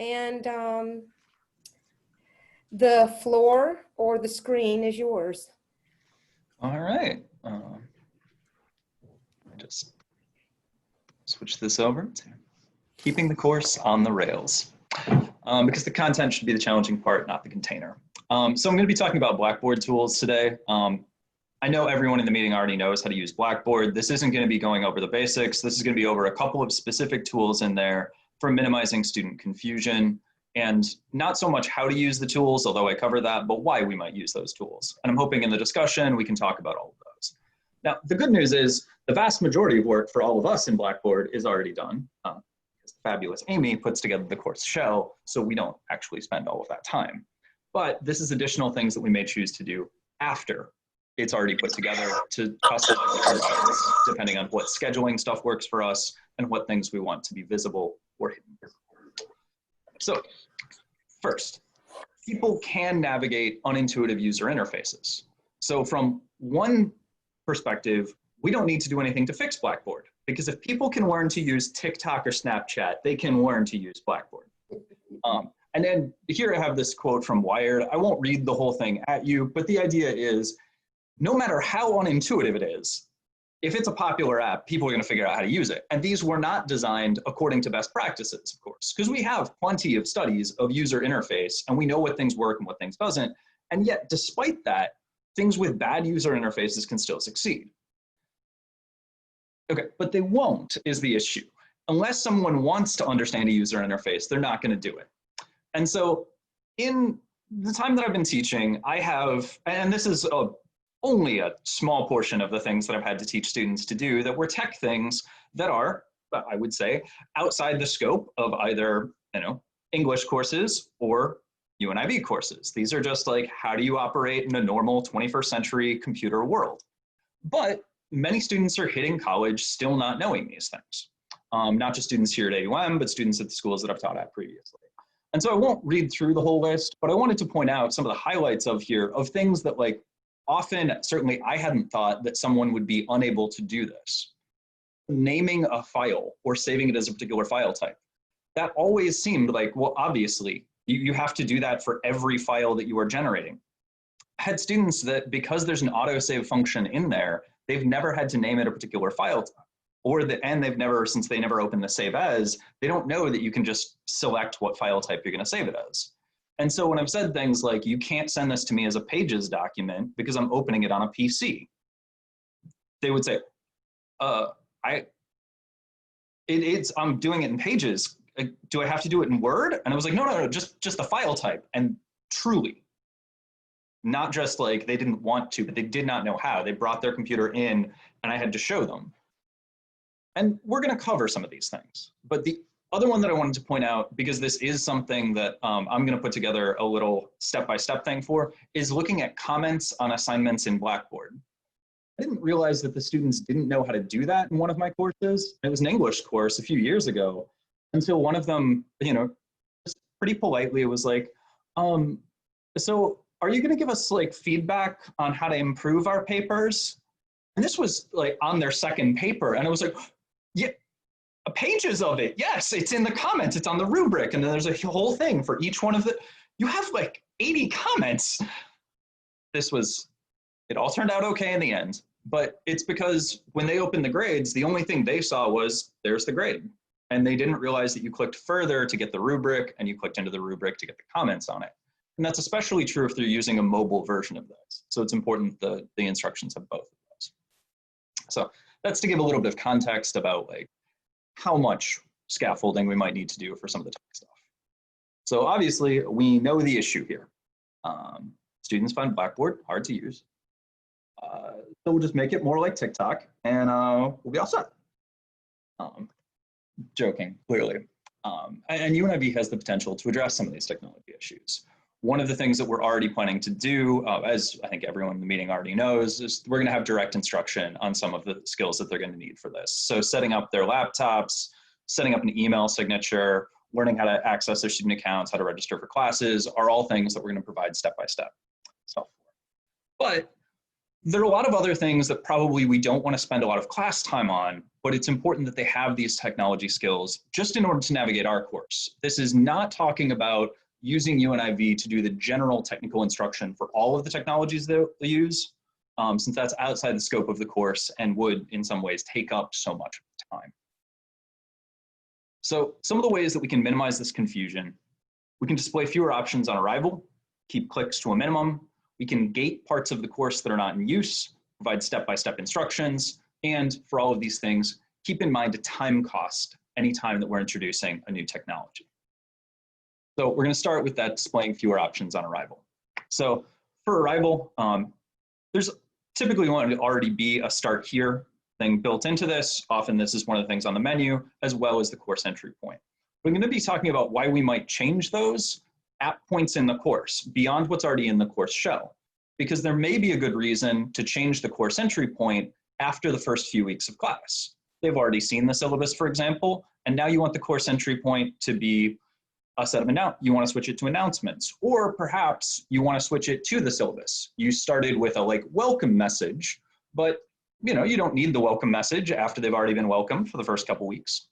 and the floor or the screen is yours. All right. Just switch this over to keeping the course on the rails, because the content should be the challenging part, not the container. So I'm going to be talking about Blackboard tools today. I know everyone in the meeting already knows how to use Blackboard. This isn't going to be going over the basics. This is going to be over a couple of specific tools in there for minimizing student confusion, and not so much how to use the tools, although I cover that, but why we might use those tools. And I'm hoping in the discussion we can talk about all of those. Now, the good news is the vast majority of work for all of us in Blackboard is already done. Fabulous Amy puts together the course shell, so we don't actually spend all of that time. But this is additional things that we may choose to do after it's already put together to customize our buttons, depending on what scheduling stuff works for us and what things we want to be visible or hidden. So first, people can navigate unintuitive user interfaces. So from one perspective, we don't need to do anything to fix Blackboard, because if people can learn to use TikTok or Snapchat, they can learn to use Blackboard. And then here I have this quote from Wired. I won't read the whole thing at you, but the idea is, no matter how unintuitive it is, if it's a popular app, people are going to figure out how to use it. And these were not designed according to best practices, of course, because we have plenty of studies of user interface and we know what things work and what things doesn't. And yet, despite that, things with bad user interfaces can still succeed. Okay, but they won't is the issue. Unless someone wants to understand a user interface, they're not going to do it. And so in the time that I've been teaching, I have, and this is only a small portion of the things that I've had to teach students to do that were tech things that are, I would say, outside the scope of either, English courses or UNIV courses. These are just like, how do you operate in a normal 21st century computer world? But many students are hitting college still not knowing these things. Not just students here at AUM, but students at the schools that I've taught at previously. And so I won't read through the whole list, but I wanted to point out some of the highlights of here of things that, like, often, certainly I hadn't thought that someone would be unable to do this. Naming a file or saving it as a particular file type. That always seemed like, well, obviously, you have to do that for every file that you are generating. I had students that, because there's an autosave function in there, they've never had to name it a particular file type. And they've never, since they never opened the save as, they don't know that you can just select what file type you're going to save it as. And so when I've said things like, you can't send this to me as a Pages document because I'm opening it on a PC, they would say, I'm doing it in Pages. Do I have to do it in Word? And I was like, no, just the file type. And truly, not just like they didn't want to, but they did not know how. They brought their computer in and I had to show them. And we're going to cover some of these things. But the other one that I wanted to point out, because this is something that I'm going to put together a little step-by-step thing for, is looking at comments on assignments in Blackboard. I didn't realize that the students didn't know how to do that in one of my courses. It was an English course a few years ago, until one of them, just pretty politely was like, so are you going to give us like feedback on how to improve our papers? And this was like on their second paper. And I was like, yeah, pages of it. Yes, it's in the comments. It's on the rubric. And then there's a whole thing for each one of the, you have like 80 comments. It all turned out okay in the end. But it's because when they opened the grades, the only thing they saw was, there's the grade. And they didn't realize that you clicked further to get the rubric, and you clicked into the rubric to get the comments on it. And that's especially true if they're using a mobile version of this. So it's important that the instructions have both of those. So that's to give a little bit of context about like how much scaffolding we might need to do for some of the tech stuff. So obviously we know the issue here. Students find Blackboard hard to use. So we'll just make it more like TikTok and we'll be all set. Joking, clearly. And UNIV has the potential to address some of these technology issues. One of the things that we're already planning to do, as I think everyone in the meeting already knows, is we're going to have direct instruction on some of the skills that they're going to need for this. So setting up their laptops, setting up an email signature, learning how to access their student accounts, how to register for classes, are all things that we're going to provide step-by-step stuff for. But There are a lot of other things that probably we don't want to spend a lot of class time on, but it's important that they have these technology skills just in order to navigate our course. This is not talking about using UNIV to do the general technical instruction for all of the technologies that they use, since that's outside the scope of the course and would in some ways take up so much time. So some of the ways that we can minimize this confusion: we can display fewer options on arrival, keep clicks to a minimum, we can gate parts of the course that are not in use, provide step-by-step instructions, and for all of these things, keep in mind a time cost anytime that we're introducing a new technology. So we're going to start with that displaying fewer options on arrival. So for arrival, there's typically going to already be a start here thing built into this. Often this is one of the things on the menu, as well as the course entry point. We're going to be talking about why we might change those at points in the course beyond what's already in the course shell, because there may be a good reason to change the course entry point after the first few weeks of class. They've already seen the syllabus, for example, and now you want the course entry point to be a set of you want to switch it to announcements, or perhaps you want to switch it to the syllabus. You started with a welcome message, but you don't need the welcome message after they've already been welcomed for the first couple weeks.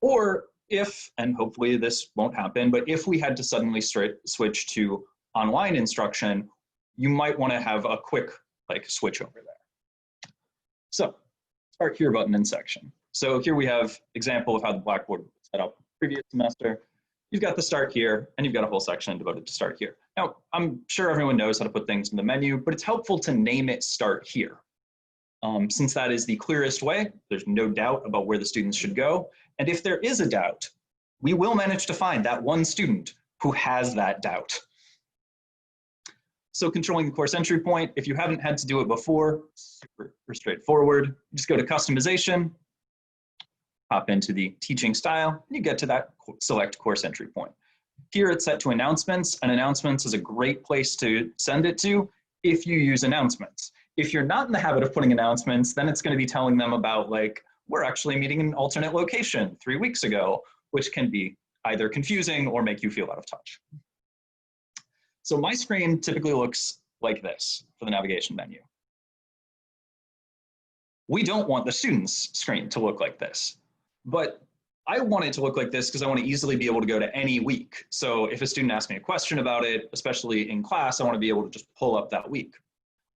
Or if, and hopefully this won't happen, but if we had to suddenly switch to online instruction, you might want to have a quick switch over there. So start here button in section. So here we have example of how the Blackboard was set up previous semester. You've got the start here, and you've got a whole section devoted to start here. Now, I'm sure everyone knows how to put things in the menu, but it's helpful to name it start here. Since that is the clearest way, there's no doubt about where the students should go. And if there is a doubt, we will manage to find that one student who has that doubt. So controlling the course entry point, if you haven't had to do it before, super straightforward. Just go to customization, hop into the teaching style, and you get to that select course entry point. Here it's set to announcements, and announcements is a great place to send it to if you use announcements. If you're not in the habit of putting announcements, then it's going to be telling them about we're actually meeting in an alternate location 3 weeks ago, which can be either confusing or make you feel out of touch. So my screen typically looks like this for the navigation menu. We don't want the student's screen to look like this, but I want it to look like this because I want to easily be able to go to any week. So if a student asks me a question about it, especially in class, I want to be able to just pull up that week.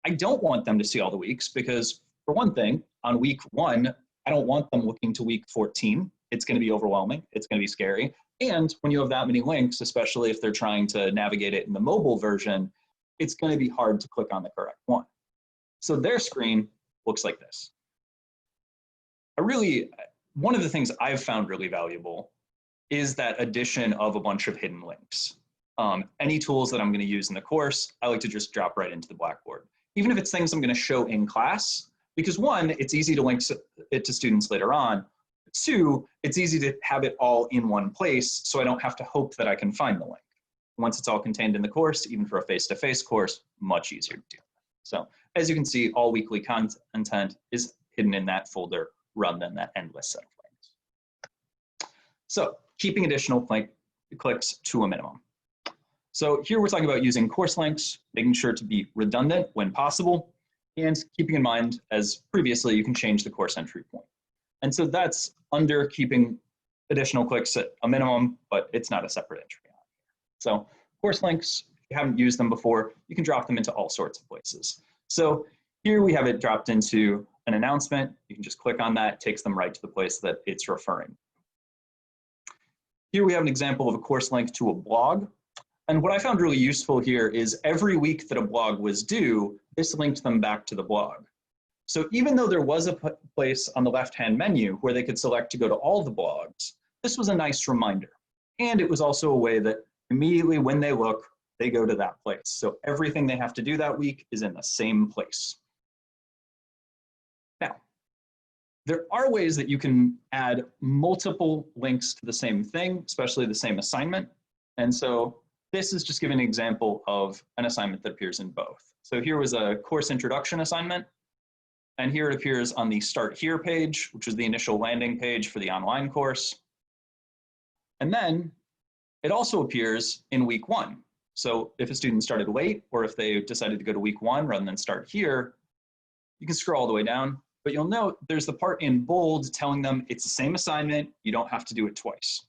I don't want them to see all the weeks because, for one thing, on week 1, I don't want them looking to week 14. It's going to be overwhelming. It's going to be scary. And when you have that many links, especially if they're trying to navigate it in the mobile version, it's going to be hard to click on the correct one. So their screen looks like this. One of the things I've found really valuable is that addition of a bunch of hidden links. Any tools that I'm going to use in the course, I like to just drop right into the Blackboard. Even if it's things I'm going to show in class, because 1, it's easy to link it to students later on. 2, it's easy to have it all in one place, so I don't have to hope that I can find the link. Once it's all contained in the course, even for a face-to-face course, much easier to do. So as you can see, all weekly content is hidden in that folder rather than that endless set of links. So keeping additional clicks to a minimum. So here we're talking about using course links, making sure to be redundant when possible, and keeping in mind, as previously, you can change the course entry point. And so that's under keeping additional clicks at a minimum, but it's not a separate entry. So course links, if you haven't used them before, you can drop them into all sorts of places. So here we have it dropped into an announcement. You can just click on that, it takes them right to the place that it's referring. Here we have an example of a course link to a blog. And what I found really useful here is every week that a blog was due, this linked them back to the blog. So even though there was a place on the left-hand menu where they could select to go to all the blogs, this was a nice reminder. And it was also a way that immediately when they look, they go to that place. So everything they have to do that week is in the same place. Now, there are ways that you can add multiple links to the same thing, especially the same assignment. And so this is just giving an example of an assignment that appears in both. So here was a course introduction assignment. And here it appears on the Start Here page, which is the initial landing page for the online course. And then it also appears in week 1. So if a student started late, or if they decided to go to week 1 rather than start here, You can scroll all the way down, but you'll note there's the part in bold telling them it's the same assignment, you don't have to do it twice.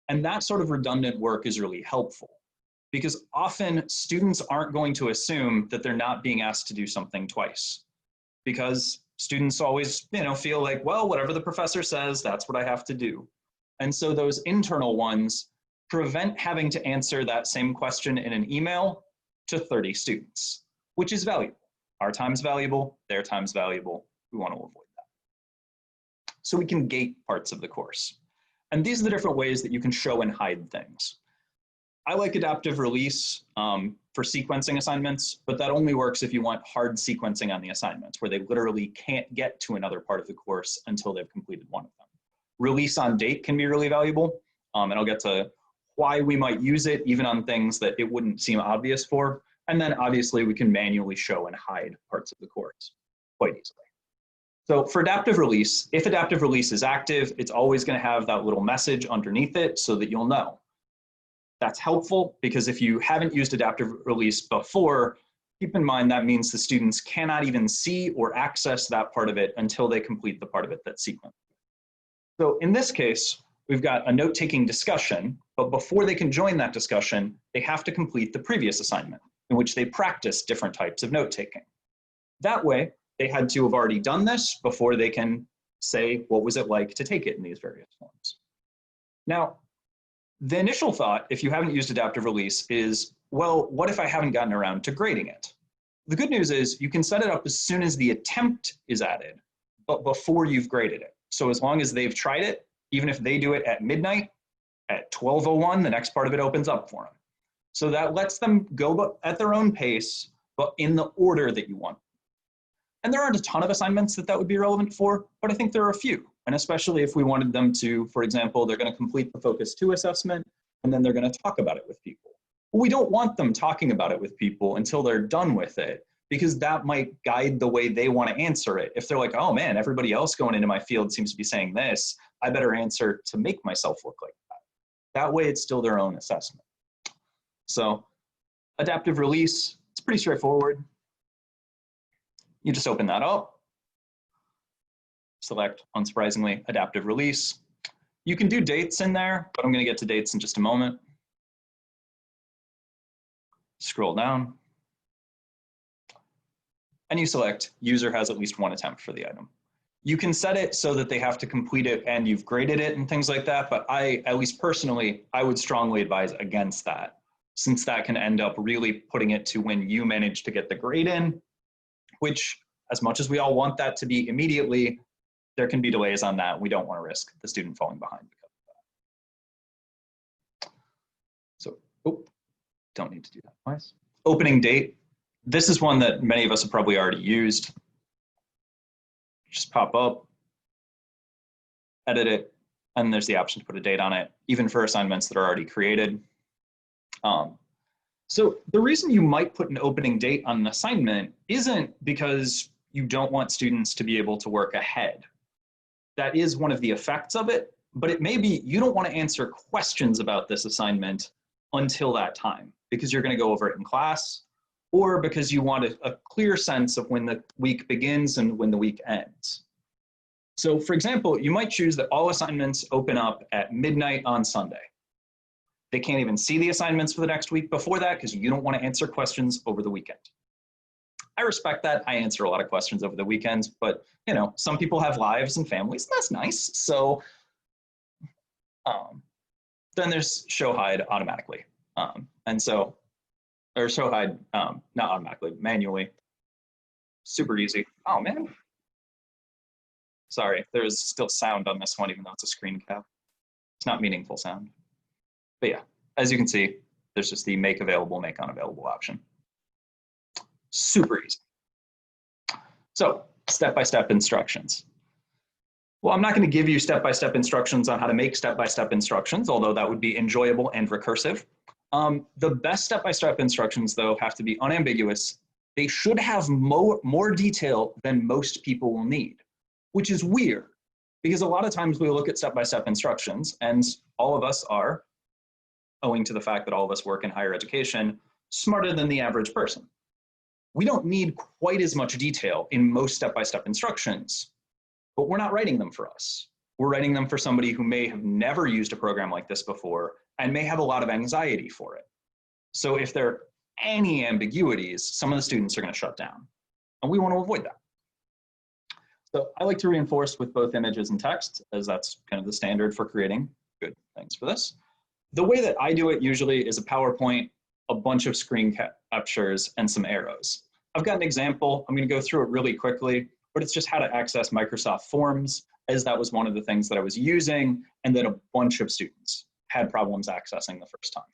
And that sort of redundant work is really helpful because often students aren't going to assume that they're not being asked to do something twice because students always, feel like, well, whatever the professor says, that's what I have to do. And so those internal ones prevent having to answer that same question in an email to 30 students, which is valuable. Our time's valuable, their time's valuable. We want to avoid that. So we can gate parts of the course. And these are the different ways that you can show and hide things. I like adaptive release for sequencing assignments, but that only works if you want hard sequencing on the assignments where they literally can't get to another part of the course until they've completed one of them. Release on date can be really valuable, and I'll get to why we might use it even on things that it wouldn't seem obvious for. And then obviously we can manually show and hide parts of the course quite easily. So for adaptive release, if adaptive release is active, it's always going to have that little message underneath it so that you'll know. That's helpful because if you haven't used adaptive release before, keep in mind that means the students cannot even see or access that part of it until they complete the part of it that's sequenced. So in this case, we've got a note-taking discussion, but before they can join that discussion, they have to complete the previous assignment in which they practice different types of note-taking. That way, they had to have already done this before they can say, what was it like to take it in these various forms? Now, the initial thought, if you haven't used adaptive release, is, well, what if I haven't gotten around to grading it? The good news is you can set it up as soon as the attempt is added, but before you've graded it. So as long as they've tried it, even if they do it at midnight, at 12:01, the next part of it opens up for them. So that lets them go at their own pace, but in the order that you want. And there aren't a ton of assignments that would be relevant for, but I think there are a few. And especially if we wanted them to, for example, they're going to complete the Focus 2 assessment, and then they're going to talk about it with people. Well, we don't want them talking about it with people until they're done with it, because that might guide the way they want to answer it. If they're like, oh man, everybody else going into my field seems to be saying this, I better answer to make myself look like that. That way it's still their own assessment. So adaptive release, it's pretty straightforward. You just open that up, select, unsurprisingly, adaptive release. You can do dates in there, but I'm going to get to dates in just a moment. Scroll down. And you select user has at least one attempt for the item. You can set it so that they have to complete it and you've graded it and things like that, but at least personally, I would strongly advise against that, since that can end up really putting it to when you manage to get the grade in, which, as much as we all want that to be immediately, there can be delays on that. We don't want to risk the student falling behind because of that. So, don't need to do that twice. Opening date. This is one that many of us have probably already used. Just pop up, edit it, and there's the option to put a date on it, even for assignments that are already created. So the reason you might put an opening date on an assignment isn't because you don't want students to be able to work ahead. That is one of the effects of it, but it may be you don't want to answer questions about this assignment until that time because you're going to go over it in class, or because you want a clear sense of when the week begins and when the week ends. So for example, you might choose that all assignments open up at midnight on Sunday. They can't even see the assignments for the next week before that because you don't want to answer questions over the weekend. I respect that. I answer a lot of questions over the weekends, but some people have lives and families, and that's nice. So then there's show hide automatically. Or show hide, not automatically, manually. Super easy. Oh man. Sorry, there's still sound on this one, even though it's a screen cap. It's not meaningful sound. But yeah, as you can see, there's just the make available, make unavailable option. Super easy. So step-by-step instructions. Well, I'm not going to give you step-by-step instructions on how to make step-by-step instructions, although that would be enjoyable and recursive. The best step-by-step instructions, though, have to be unambiguous. They should have more detail than most people will need, which is weird, because a lot of times we look at step-by-step instructions, and all of us are, owing to the fact that all of us work in higher education, smarter than the average person. We don't need quite as much detail in most step-by-step instructions, but we're not writing them for us. We're writing them for somebody who may have never used a program like this before and may have a lot of anxiety for it. So if there are any ambiguities, some of the students are going to shut down, and we want to avoid that. So I like to reinforce with both images and text, as that's kind of the standard for creating good things for this. The way that I do it usually is a PowerPoint, a bunch of screen captures, and some arrows. I've got an example. I'm going to go through it really quickly, but it's just how to access Microsoft Forms, as that was one of the things that I was using and that a bunch of students had problems accessing the first time.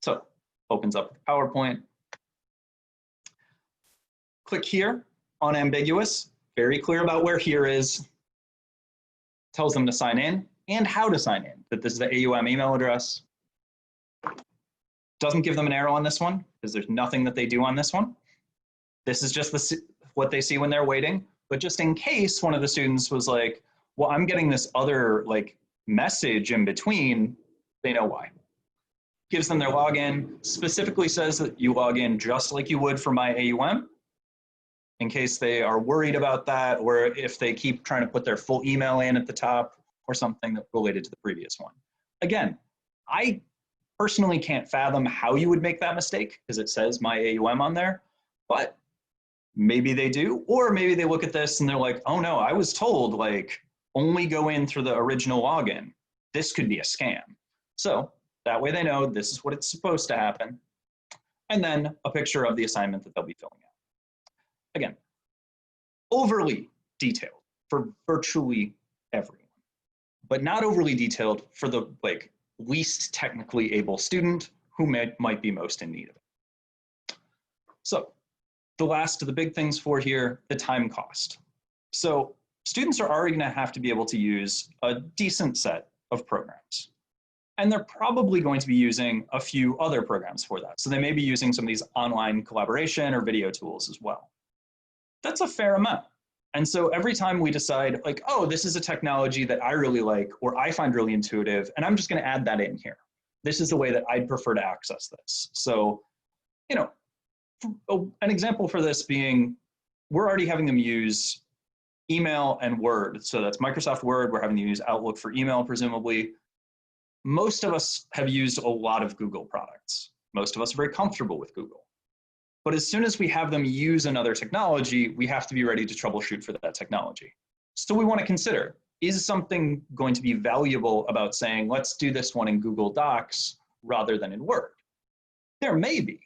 So opens up the PowerPoint. Click here, unambiguous, very clear about where here is. Tells them to sign in and how to sign in, that this is the AUM email address. Doesn't give them an arrow on this one because there's nothing that they do on this one. This is just what they see when they're waiting. But just in case one of the students was like, well, I'm getting this other message in between, they know why. Gives them their login, specifically says that you log in just like you would for My AUM, in case they are worried about that, or if they keep trying to put their full email in at the top or something that related to the previous one. Again, I personally can't fathom how you would make that mistake because it says My AUM on there, but maybe they do, or maybe they look at this and they're like, oh no, I was told only go in through the original login. This could be a scam. So that way they know this is what it's supposed to happen. And then a picture of the assignment that they'll be filling out. Again, overly detailed for virtually everyone, but not overly detailed for the least technically able student who might be most in need of it. So the last of the big things for here, the time cost. So students are already going to have to be able to use a decent set of programs. And they're probably going to be using a few other programs for that. So they may be using some of these online collaboration or video tools as well. That's a fair amount. And so every time we decide oh, this is a technology that I really like or I find really intuitive, and I'm just going to add that in here. This is the way that I'd prefer to access this. So, an example for this being, we're already having them use email and Word. So that's Microsoft Word. We're having them use Outlook for email, presumably. Most of us have used a lot of Google products. Most of us are very comfortable with Google. But as soon as we have them use another technology, we have to be ready to troubleshoot for that technology. So we want to consider, is something going to be valuable about saying, let's do this one in Google Docs rather than in Word? There may be.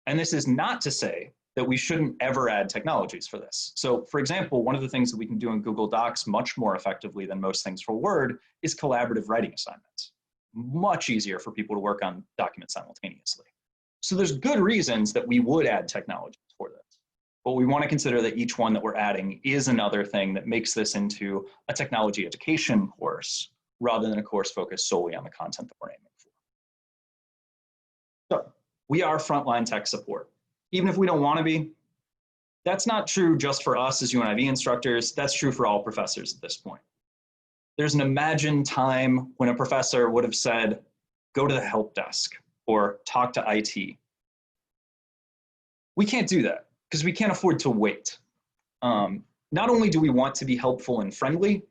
And this is not to say that we shouldn't ever add technologies for this. So for example, one of the things that we can do in Google Docs much more effectively than most things for Word is collaborative writing assignments. Much easier for people to work on documents simultaneously. So there's good reasons that we would add technologies for this. But we want to consider that each one that we're adding is another thing that makes this into a technology education course rather than a course focused solely on the content that we're aiming for. So we are frontline tech support. Even if we don't want to be, that's not true just for us as UNIV instructors, that's true for all professors at this point. There's an imagined time when a professor would have said, go to the help desk or talk to IT. We can't do that because we can't afford to wait. Not only do we want to be helpful and friendly,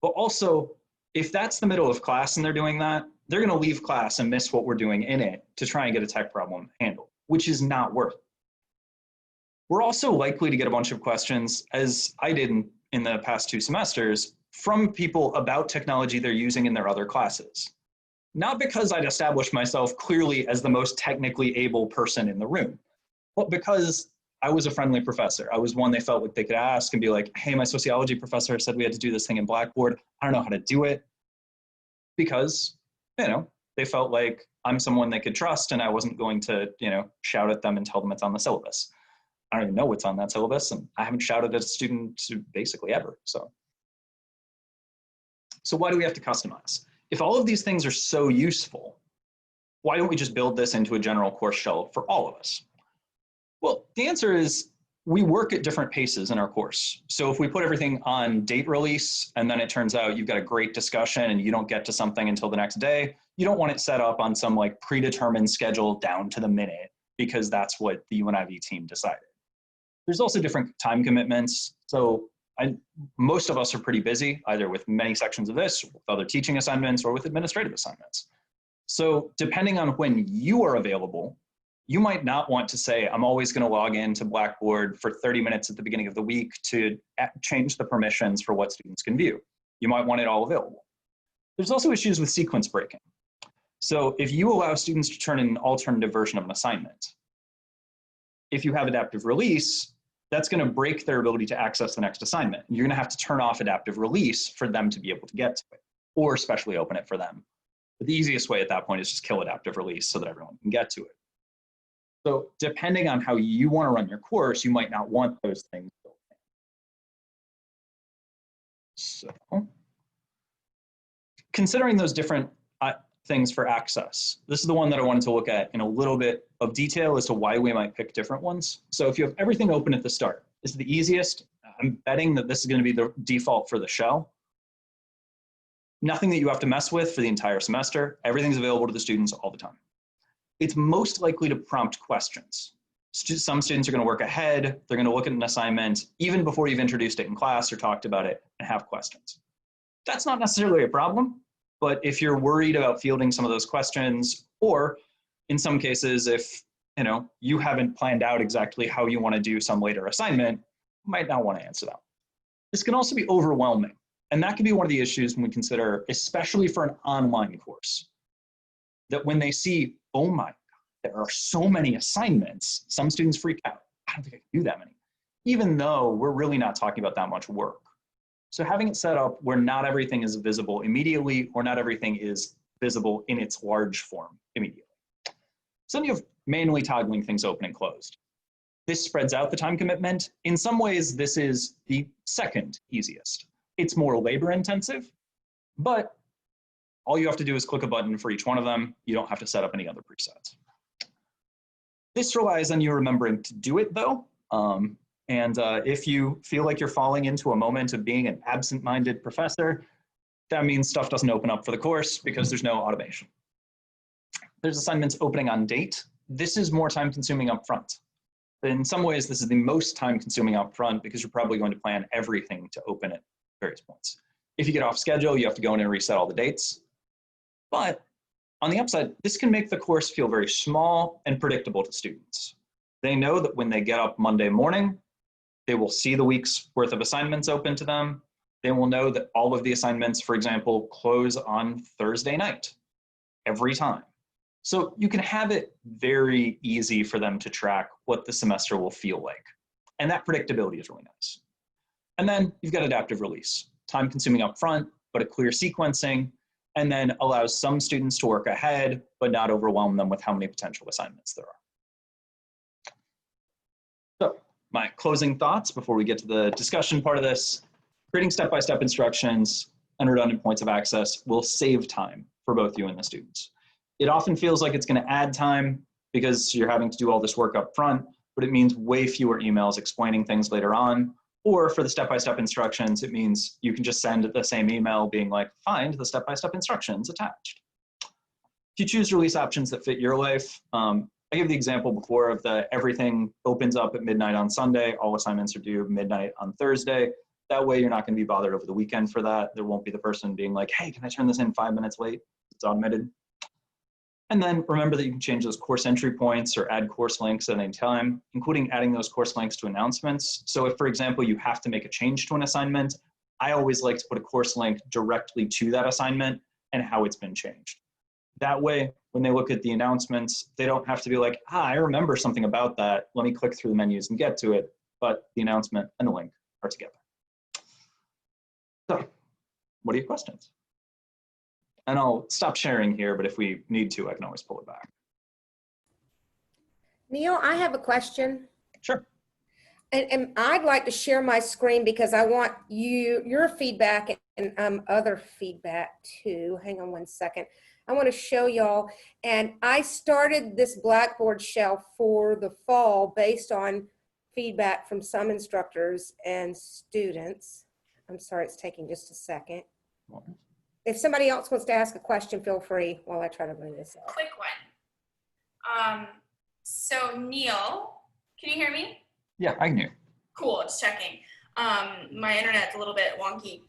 but also if that's the middle of class and they're doing that, they're going to leave class and miss what we're doing in it to try and get a tech problem handled, which is not worth it. We're also likely to get a bunch of questions, as I did in the past 2 semesters, from people about technology they're using in their other classes. Not because I'd established myself clearly as the most technically able person in the room, but because I was a friendly professor. I was one they felt like they could ask and be like, hey, my sociology professor said we had to do this thing in Blackboard. I don't know how to do it. Because, they felt like I'm someone they could trust and I wasn't going to, shout at them and tell them it's on the syllabus. I don't even know what's on that syllabus, and I haven't shouted at a student basically ever. So why do we have to customize? If all of these things are so useful, why don't we just build this into a general course shell for all of us? Well, the answer is we work at different paces in our course. So if we put everything on date release and then it turns out you've got a great discussion and you don't get to something until the next day, you don't want it set up on some predetermined schedule down to the minute because that's what the UNIV team decided. There's also different time commitments. So most of us are pretty busy, either with many sections of this, with other teaching assignments, or with administrative assignments. So depending on when you are available, you might not want to say, I'm always going to log into Blackboard for 30 minutes at the beginning of the week to change the permissions for what students can view. You might want it all available. There's also issues with sequence breaking. So if you allow students to turn in an alternative version of an assignment, if you have adaptive release, that's going to break their ability to access the next assignment. You're going to have to turn off adaptive release for them to be able to get to it, or specially open it for them. But the easiest way at that point is just kill adaptive release so that everyone can get to it. So depending on how you want to run your course, you might not want those things built in. So considering those different things for access, this is the one that I wanted to look at in a little bit of detail as to why we might pick different ones. So if you have everything open at the start, this is the easiest. I'm betting that this is going to be the default for the shell. Nothing that you have to mess with for the entire semester. Everything's available to the students all the time. It's most likely to prompt questions. Some students are going to work ahead. They're going to look at an assignment even before you've introduced it in class or talked about it and have questions. That's not necessarily a problem, but if you're worried about fielding some of those questions, or in some cases, if you haven't planned out exactly how you want to do some later assignment, you might not want to answer that. This can also be overwhelming. And that can be one of the issues when we consider, especially for an online course, that when they see, oh my God, there are so many assignments, some students freak out. I don't think I can do that many, even though we're really not talking about that much work. So having it set up where not everything is visible immediately, or not everything is visible in its large form immediately. So then you have manually toggling things open and closed. This spreads out the time commitment. In some ways, this is the second easiest. It's more labor intensive, but all you have to do is click a button for each one of them. You don't have to set up any other presets. This relies on you remembering to do it though. If you feel like you're falling into a moment of being an absent-minded professor, that means stuff doesn't open up for the course because there's no automation. There's assignments opening on date. This is more time-consuming up front. In some ways, this is the most time-consuming up front because you're probably going to plan everything to open at various points. If you get off schedule, you have to go in and reset all the dates. But on the upside, this can make the course feel very small and predictable to students. They know that when they get up Monday morning, they will see the week's worth of assignments open to them. They will know that all of the assignments, for example, close on Thursday night every time. So you can have it very easy for them to track what the semester will feel like. And that predictability is really nice. And then you've got adaptive release, time consuming up front, but a clear sequencing, and then allows some students to work ahead, but not overwhelm them with how many potential assignments there are. So my closing thoughts before we get to the discussion part of this: creating step-by-step instructions and redundant points of access will save time for both you and the students. It often feels like it's going to add time because you're having to do all this work up front, but it means way fewer emails explaining things later on. Or for the step-by-step instructions, it means you can just send the same email being like, find the step-by-step instructions attached. If you choose release options that fit your life, I gave the example before of everything opens up at midnight on Sunday, all assignments are due midnight on Thursday. That way you're not going to be bothered over the weekend for that. There won't be the person being like, hey, can I turn this in 5 minutes late? It's automated. And then remember that you can change those course entry points or add course links at any time, including adding those course links to announcements. So if, for example, you have to make a change to an assignment, I always like to put a course link directly to that assignment and how it's been changed. That way, when they look at the announcements, they don't have to be like, I remember something about that. Let me click through the menus and get to it. But the announcement and the link are together. So what are your questions? And I'll stop sharing here, but if we need to, I can always pull it back. Neil, I have a question. Sure. And I'd like to share my screen because I want your feedback and other feedback too. Hang on one second. I want to show y'all. And I started this Blackboard shell for the fall based on feedback from some instructors and students. I'm sorry, it's taking just a second. If somebody else wants to ask a question, feel free while I try to bring this up. Quick one. So Neil, can you hear me? Yeah, I knew. Cool, just checking. My internet's a little bit wonky.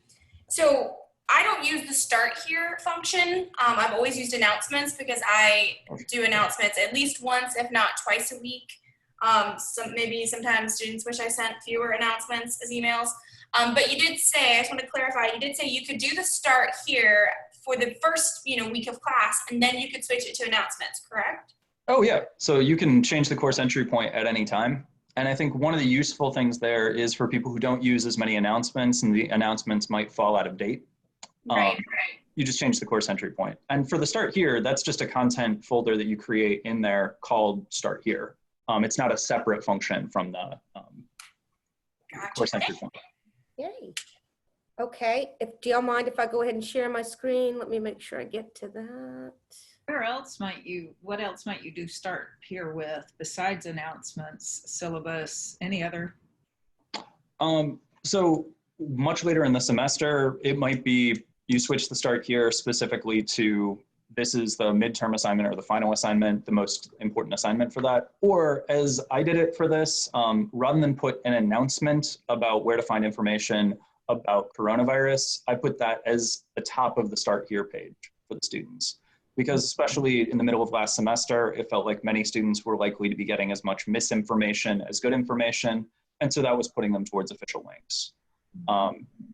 So I don't use the start here function. I've always used announcements because I do announcements at least once, if not twice a week. Maybe sometimes students wish I sent fewer announcements as emails. But you did say, I just want to clarify, you did say you could do the start here for the first week of class, and then you could switch it to announcements, correct? Oh yeah, so you can change the course entry point at any time. And I think one of the useful things there is for people who don't use as many announcements and the announcements might fall out of date. Right. You just change the course entry point. And for the start here, that's just a content folder that you create in there called start here. It's not a separate function from the course entry point. Yay. Okay, do y'all mind if I go ahead and share my screen? Let me make sure I get to that. What else might you do start here with besides announcements, syllabus, any other? So much later in the semester, it might be you switch the start here specifically to this is the midterm assignment or the final assignment, the most important assignment for that. Or as I did it for this, rather than put an announcement about where to find information about coronavirus, I put that as the top of the start here page for the students. Because especially in the middle of last semester, it felt like many students were likely to be getting as much misinformation as good information. And so that was putting them towards official links.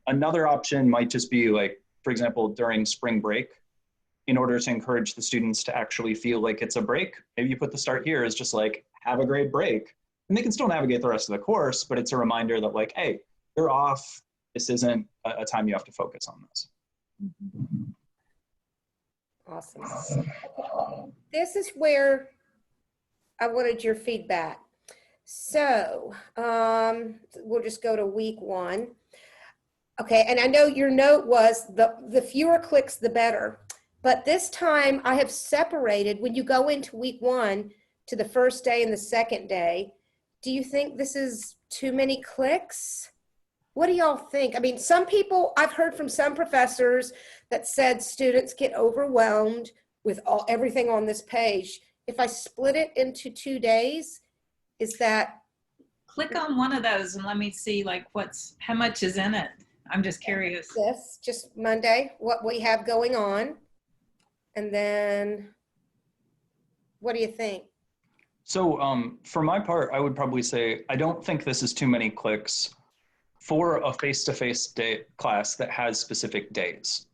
Another option might just be like, for example, during spring break, in order to encourage the students to actually feel like it's a break, maybe you put the start here as just like, have a great break. And they can still navigate the rest of the course, but it's a reminder that like, hey, you're off. This isn't a time you have to focus on this. Awesome. This is where I wanted your feedback. So we'll just go to week 1. Okay, and I know your note was the fewer clicks, the better. But this time I have separated, when you go into week 1 to the first day and the second day, do you think this is too many clicks? What do y'all think? I mean, some people, I've heard from some professors that said students get overwhelmed with everything on this page. If I split it into 2 days, is that? Click on one of those and let me see like how much is in it. I'm just curious. This, just Monday, what we have going on. And then, what do you think? So for my part, I would probably say, I don't think this is too many clicks for a face-to-face class that has specific days.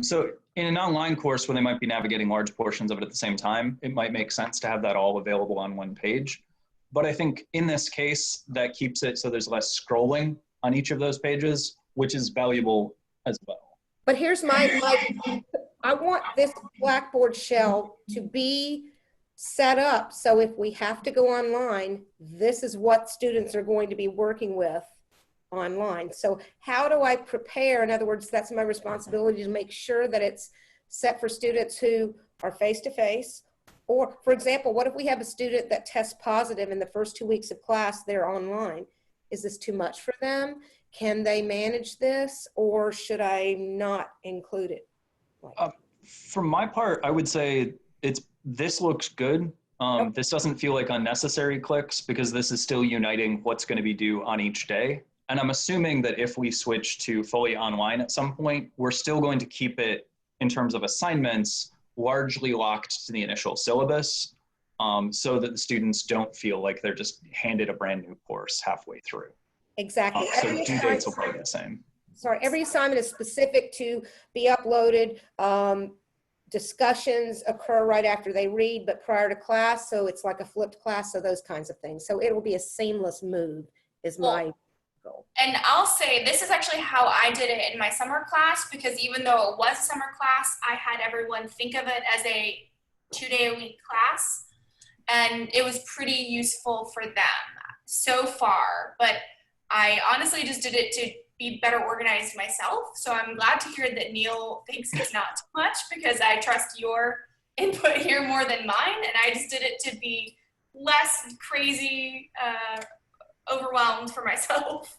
So in an online course where they might be navigating large portions of it at the same time, it might make sense to have that all available on one page. But I think in this case, that keeps it so there's less scrolling on each of those pages, which is valuable as well. But here's I want this Blackboard shell to be set up so if we have to go online, this is what students are going to be working with online. So how do I prepare? In other words, that's my responsibility to make sure that it's set for students who are face-to-face. Or, for example, what if we have a student that tests positive in the first 2 weeks of class, they're online? Is this too much for them? Can they manage this, or should I not include it? For my part, I would say this looks good. This doesn't feel like unnecessary clicks because this is still uniting what's going to be due on each day. And I'm assuming that if we switch to fully online at some point, we're still going to keep it in terms of assignments largely locked to the initial syllabus so that the students don't feel like they're just handed a brand new course halfway through. Exactly. So due dates will probably be the same. Sorry, every assignment is specific to be uploaded. Discussions occur right after they read, but prior to class, so it's like a flipped class, so those kinds of things. So it will be a seamless move is my goal. And I'll say this is actually how I did it in my summer class, because even though it was a summer class, I had everyone think of it as a 2-day-a-week class, and it was pretty useful for them so far. But I honestly just did it to be better organized myself. So I'm glad to hear that Neil thinks it's not too much, because I trust your input here more than mine. And I just did it to be less crazy, overwhelmed for myself.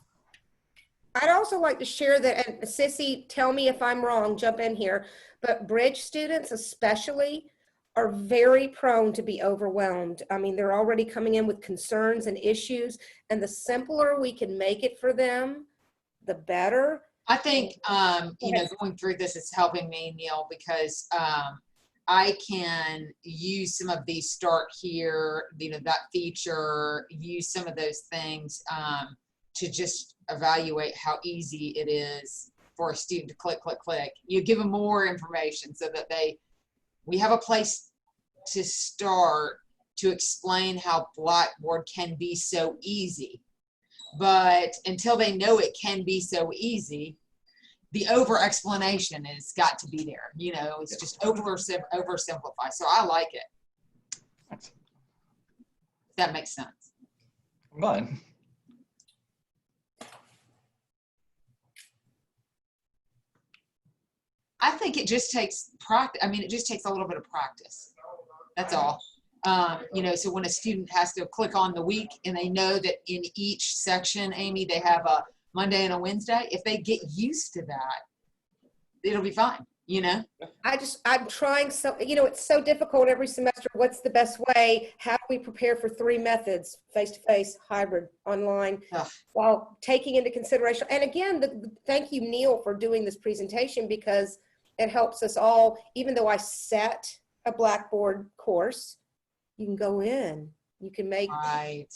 I'd also like to share that, and Sissy, tell me if I'm wrong, jump in here, but bridge students especially are very prone to be overwhelmed. I mean, they're already coming in with concerns and issues, and the simpler we can make it for them, the better. I think, you know, going through this is helping me, Neil, because I can use some of these start here, you know, that feature, use some of those things to just evaluate how easy it is for a student to click, click, click. You give them more information so that we have a place to start to explain how Blackboard can be so easy. But until they know it can be so easy, the over explanation has got to be there. You know, it's just oversimplified. So I like it. That makes sense. I'm glad. I think it just takes practice. I mean, it just takes a little bit of practice. That's all. You know, so when a student has to click on the week and they know that in each section, Amy, they have a Monday and a Wednesday, if they get used to that, it'll be fine, you know? I'm trying so, you know, it's so difficult every semester. What's the best way? How do we prepare for 3 methods, face-to-face, hybrid, online, while taking into consideration, and again, thank you, Neil, for doing this presentation, because it helps us all. Even though I set a Blackboard course, you can go in, you can make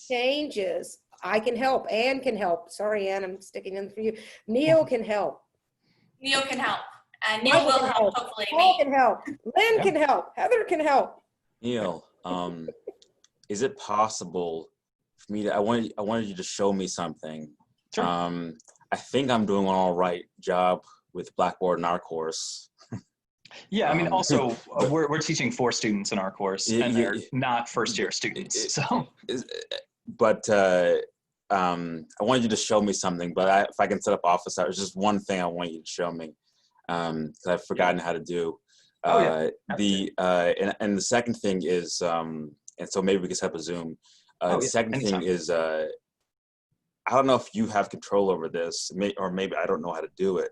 changes. I can help. Ann can help. Sorry, Ann, I'm sticking in for you. Neil can help. Neil can help. And Neil will help, hopefully. Paul can help. Lynn can help. Heather can help. Neil, is it possible for me to, I wanted you to show me something. Sure. I think I'm doing an all right job with Blackboard in our course. Yeah, I mean, also, we're teaching 4 students in our course, and they're not first-year students, so. But I wanted you to show me something, but if I can set up office hours, just one thing I want you to show me, because I've forgotten how to do. And the second thing is, and so maybe we can set up a Zoom. The second thing is, I don't know if you have control over this, or maybe I don't know how to do it.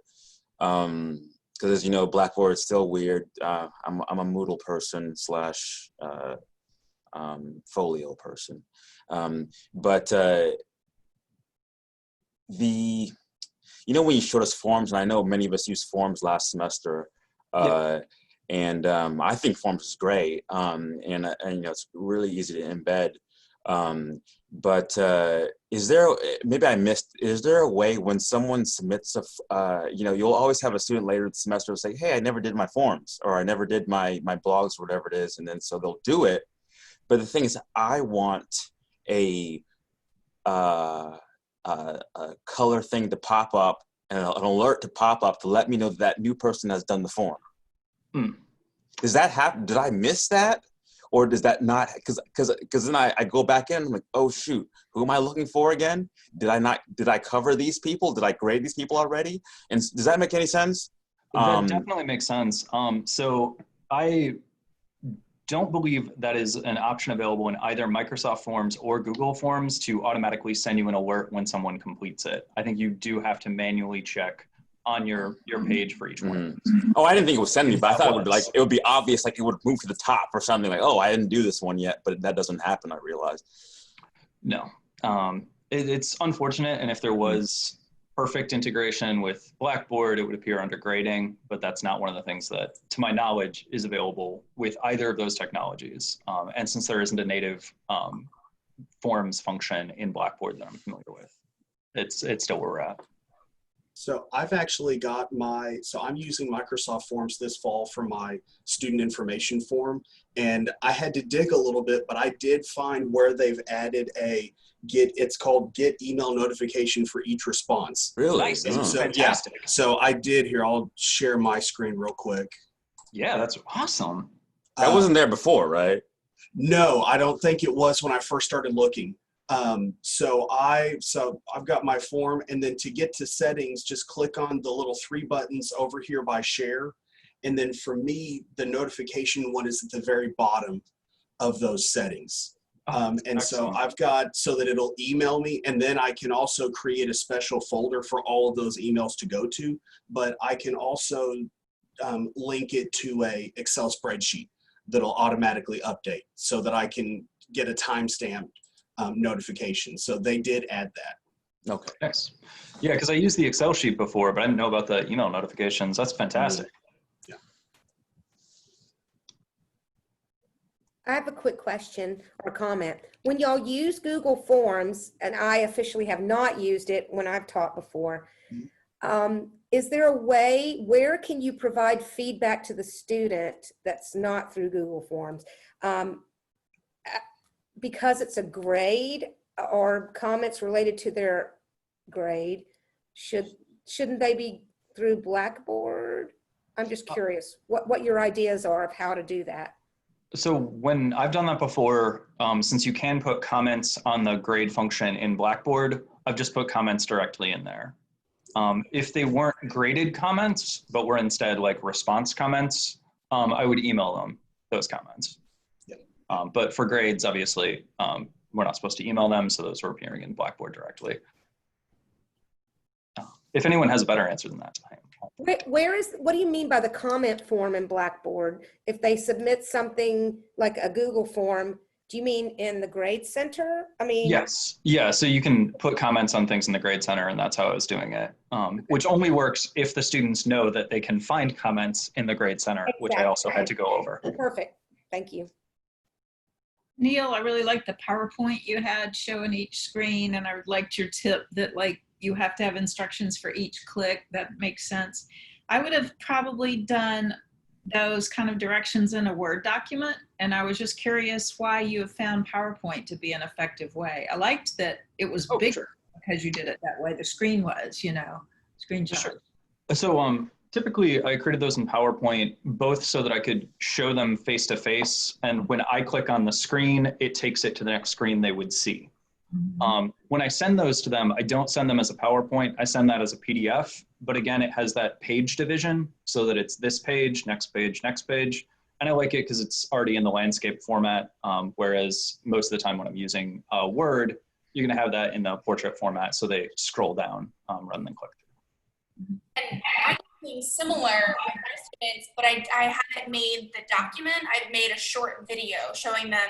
Because as you know, Blackboard is still weird. I'm a Moodle person / Folio person. But you know, when you showed us forms, and I know many of us used forms last semester, and I think forms is great, and you know, it's really easy to embed. But is there, maybe I missed, is there a way when someone submits you know, you'll always have a student later in the semester say, hey, I never did my forms, or I never did my blogs, or whatever it is, and then so they'll do it. But the thing is, I want a color thing to pop up and an alert to pop up to let me know that new person has done the form. Does that happen? Did I miss that? Or does that not, because then I go back in, I'm like, oh shoot, who am I looking for again? Did I cover these people? Did I grade these people already? And does that make any sense? That definitely makes sense. So I don't believe that is an option available in either Microsoft Forms or Google Forms to automatically send you an alert when someone completes it. I think you do have to manually check on your page for each one. Oh, I didn't think it was sending me, but I thought it would be like, it would be obvious, like it would move to the top or something, like, oh, I didn't do this one yet, but that doesn't happen, I realized. No, it's unfortunate, and if there was perfect integration with Blackboard, it would appear under grading, but that's not one of the things that, to my knowledge, is available with either of those technologies. And since there isn't a native forms function in Blackboard that I'm familiar with, it's still where we're at. So I've actually got I'm using Microsoft Forms this fall for my student information form, and I had to dig a little bit, but I did find where they've added it's called get email notification for each response. Really? Nice. And so, Fantastic. Yeah, so I did here, I'll share my screen real quick. Yeah, that's awesome. That wasn't there before, right? No, I don't think it was when I first started looking. So I've got my form, and then to get to settings, just click on the little 3 buttons over here by share. And then for me, the notification one is at the very bottom of those settings. And so I've got so that it'll email me, and then I can also create a special folder for all of those emails to go to, but I can also link it to a Excel spreadsheet that'll automatically update so that I can get a timestamp notification. So they did add that. Okay. Nice. Yeah, because I used the Excel sheet before, but I didn't know about the email notifications. That's fantastic. Yeah. I have a quick question or comment. When y'all use Google Forms, and I officially have not used it when I've taught before, is there a way, where can you provide feedback to the student that's not through Google Forms? Because it's a grade or comments related to their grade, shouldn't they be through Blackboard? I'm just curious what your ideas are of how to do that. So when I've done that before, since you can put comments on the grade function in Blackboard, I've just put comments directly in there. If they weren't graded comments, but were instead like response comments, I would email them those comments. But for grades, obviously, we're not supposed to email them, so those are appearing in Blackboard directly. If anyone has a better answer than that, What do you mean by the comment form in Blackboard? If they submit something like a Google form, do you mean in the grade center? I mean, yes. Yeah, so you can put comments on things in the grade center, and that's how I was doing it, which only works if the students know that they can find comments in the grade center, which I also had to go over. Perfect. Thank you. Neil, I really liked the PowerPoint you had showing each screen, and I liked your tip that like you have to have instructions for each click. That makes sense. I would have probably done those kind of directions in a Word document, and I was just curious why you have found PowerPoint to be an effective way. I liked that it was bigger because you did it that way. The screen was, you know, screenshot. Sure. So typically I created those in PowerPoint, both so that I could show them face to face. And when I click on the screen, it takes it to the next screen they would see. When I send those to them, I don't send them as a PowerPoint. I send that as a PDF. But again, it has that page division so that it's this page, next page, next page. And I like it because it's already in the landscape format. Whereas most of the time when I'm using Word, you're going to have that in the portrait format. So they scroll down rather than click through. And I'm doing similar with my students, but I haven't made the document. I've made a short video showing them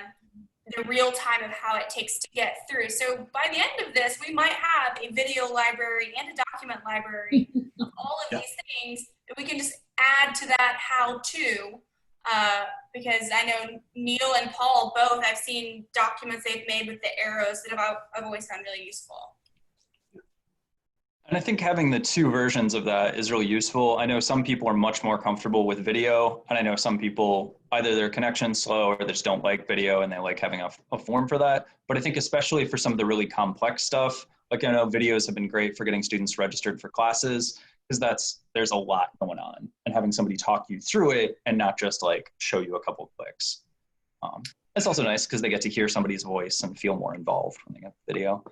the real time of how it takes to get through. So by the end of this, we might have a video library and a document library, all of these things that we can just add to that how-to, because I know Neil and Paul both, I've seen documents they've made with the arrows that I've always found really useful. And I think having the two versions of that is really useful. I know some people are much more comfortable with video, and I know some people, either their connection's slow or they just don't like video and they like having a form for that. But I think especially for some of the really complex stuff, like I know videos have been great for getting students registered for classes, because there's a lot going on, and having somebody talk you through it and not just like show you a couple clicks. It's also nice because they get to hear somebody's voice and feel more involved when they get the video.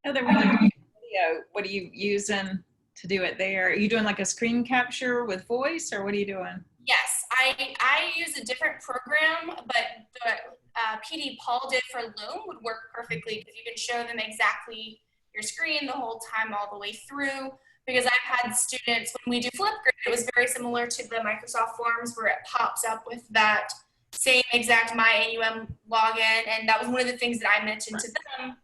Heather, when you do video, what are you using to do it there? Are you doing like a screen capture with voice, or what are you doing? Yes, I use a different program, but the PD Paul did for Loom would work perfectly because you can show them exactly your screen the whole time all the way through. Because I've had students, when we do Flipgrid, it was very similar to the Microsoft Forms where it pops up with that same exact MyAUM login. And that was one of the things that I mentioned to them.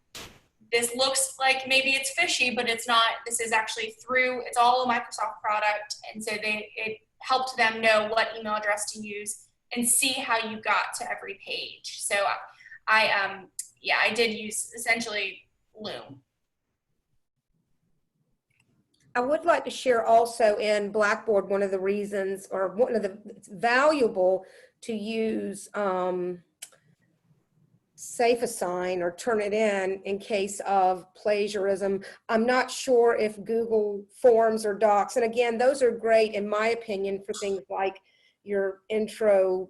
This looks like maybe it's fishy, but it's not. This is actually through, it's all a Microsoft product. And so it helped them know what email address to use and see how you got to every page. So I did use essentially Loom. I would like to share also in Blackboard, one of the reasons, or one of the, it's valuable to use Safe Assign or Turnitin in case of plagiarism. I'm not sure if Google Forms or Docs, and again, those are great in my opinion for things like your intro,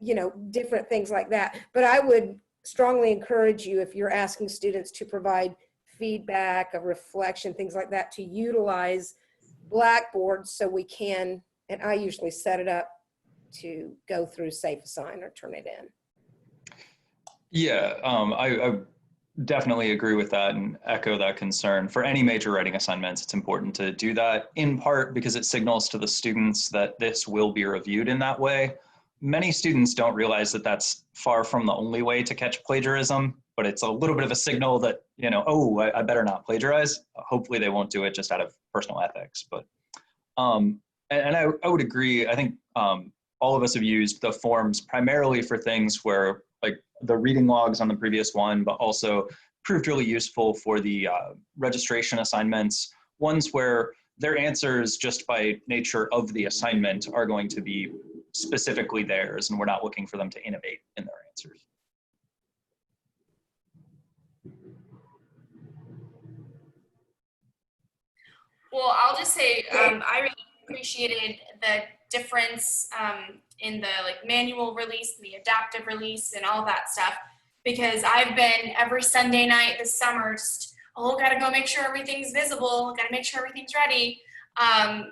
you know, different things like that. But I would strongly encourage you, if you're asking students to provide feedback, a reflection, things like that, to utilize Blackboard so we can, and I usually set it up to go through Safe Assign or Turnitin. Yeah, I definitely agree with that and echo that concern. For any major writing assignments, it's important to do that, in part because it signals to the students that this will be reviewed in that way. many students don't realize that that's far from the only way to catch plagiarism, but it's a little bit of a signal that, oh, I better not plagiarize. Hopefully they won't do it just out of personal ethics. But, and I would agree. I think all of us have used the forms primarily for things where, like the reading logs on the previous one, but also proved really useful for the registration assignments, ones where their answers just by nature of the assignment are going to be specifically theirs, and we're not looking for them to innovate in their answers. Well, I'll just say I really appreciated the difference in the manual release and the adaptive release and all that stuff, because I've been every Sunday night this summer just, gotta go make sure everything's visible, gotta make sure everything's ready.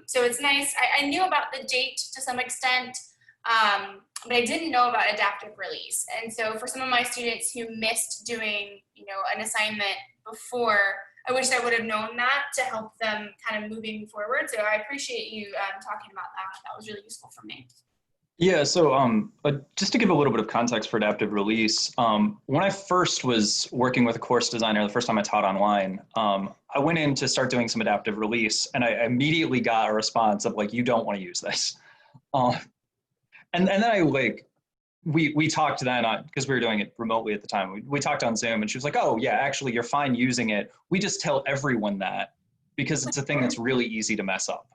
So it's nice. I knew about the date to some extent, but I didn't know about adaptive release. And so for some of my students who missed doing, an assignment before, I wish I would have known that to help them kind of moving forward. So I appreciate you talking about that. That was really useful for me. Yeah, so just to give a little bit of context for adaptive release, when I first was working with a course designer, the first time I taught online, I went in to start doing some adaptive release, and I immediately got a response of you don't want to use this. And then I we talked then because we were doing it remotely at the time. We talked on Zoom, and she was like, "Oh yeah, actually you're fine using it. We just tell everyone that because it's a thing that's really easy to mess up."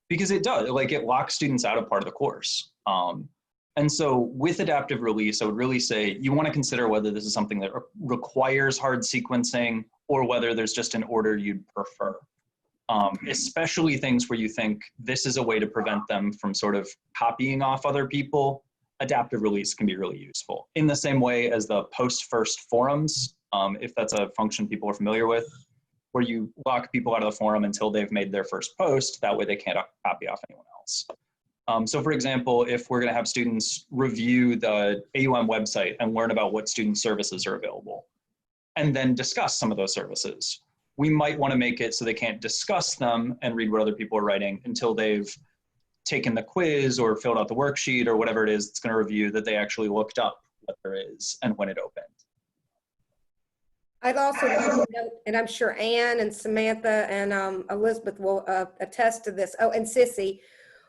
Because it does, it locks students out of part of the course. And so with adaptive release, I would really say you want to consider whether this is something that requires hard sequencing or whether there's just an order you'd prefer. Especially things where you think this is a way to prevent them from sort of copying off other people. Adaptive release can be really useful. In the same way as the post-first forums, if that's a function people are familiar with, where you lock people out of the forum until they've made their first post. That way they can't copy off anyone else. So for example, if we're gonna have students review the AUM website and learn about what student services are available, and then discuss some of those services, we might wanna make it so they can't discuss them and read what other people are writing until they've taken the quiz or filled out the worksheet or whatever it is that's gonna review that they actually looked up what there is and when it opened. I'd also like to note, and I'm sure Anne and Samantha and Elizabeth will attest to this. Oh, and Sissy,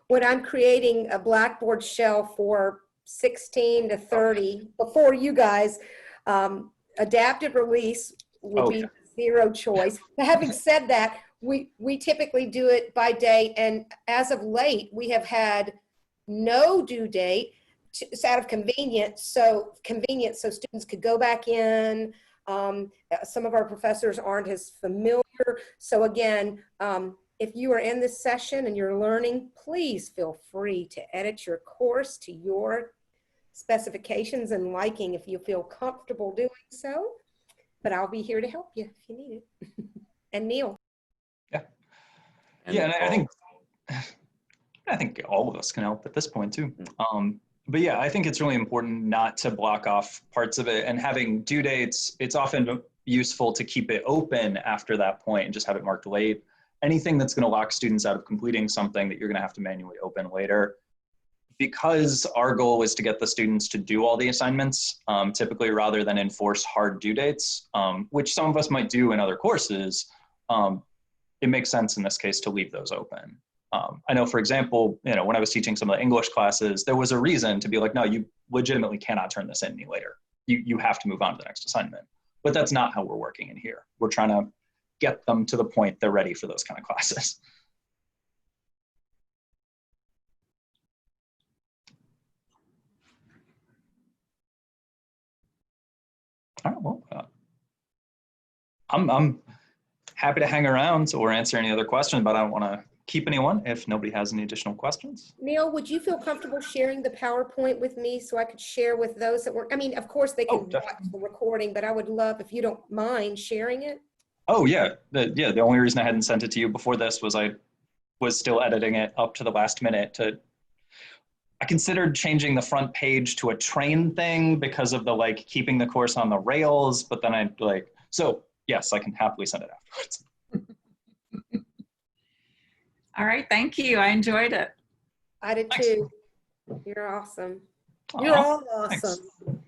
when I'm creating a Blackboard shell for 16 to 30, before you guys, adaptive release would be zero choice. But having said that, we typically do it by date, and as of late, we have had no due date. It's out of convenience, so students could go back in. Some of our professors aren't as familiar. So again, if you are in this session and you're learning, please feel free to edit your course to your specifications and liking if you feel comfortable doing so. But I'll be here to help you if you need it. And Neil. Yeah. Yeah, and I think all of us can help at this point too. But yeah, I think it's really important not to block off parts of it, and having due dates, it's often useful to keep it open after that point and just have it marked late. Anything that's going to lock students out of completing something that you're going to have to manually open later. Because our goal is to get the students to do all the assignments, typically rather than enforce hard due dates, which some of us might do in other courses, it makes sense in this case to leave those open. I know, for example, when I was teaching some of the English classes, there was a reason to be like, no, you legitimately cannot turn this in any later. You have to move on to the next assignment. But that's not how we're working in here. We're trying to get them to the point they're ready for those kind of classes. All right, well, I'm happy to hang around or answer any other questions, but I don't want to keep anyone if nobody has any additional questions. Neil, would you feel comfortable sharing the PowerPoint with me so I could share with those that were, I mean, of course they can watch the recording, but I would love, if you don't mind sharing it. Oh yeah, the only reason I hadn't sent it to you before this was I was still editing it up to the last minute I considered changing the front page to a train thing because of the keeping the course on the rails, but then so yes, I can happily send it afterwards. All right, thank you. I enjoyed it. I did too. You're awesome. You're Aw, all thanks. awesome.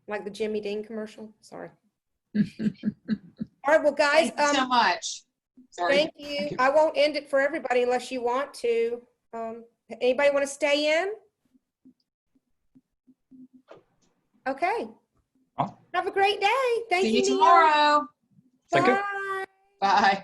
Like the Jimmy Dean commercial. Sorry. All right, well, guys, Thank you so much. Sorry. thank you. Thank you. I won't end it for everybody unless you want to. Anybody want to stay in? Okay. Oh. Have a great day. Thank See you, you Neil. tomorrow. Thank you. Bye. Bye.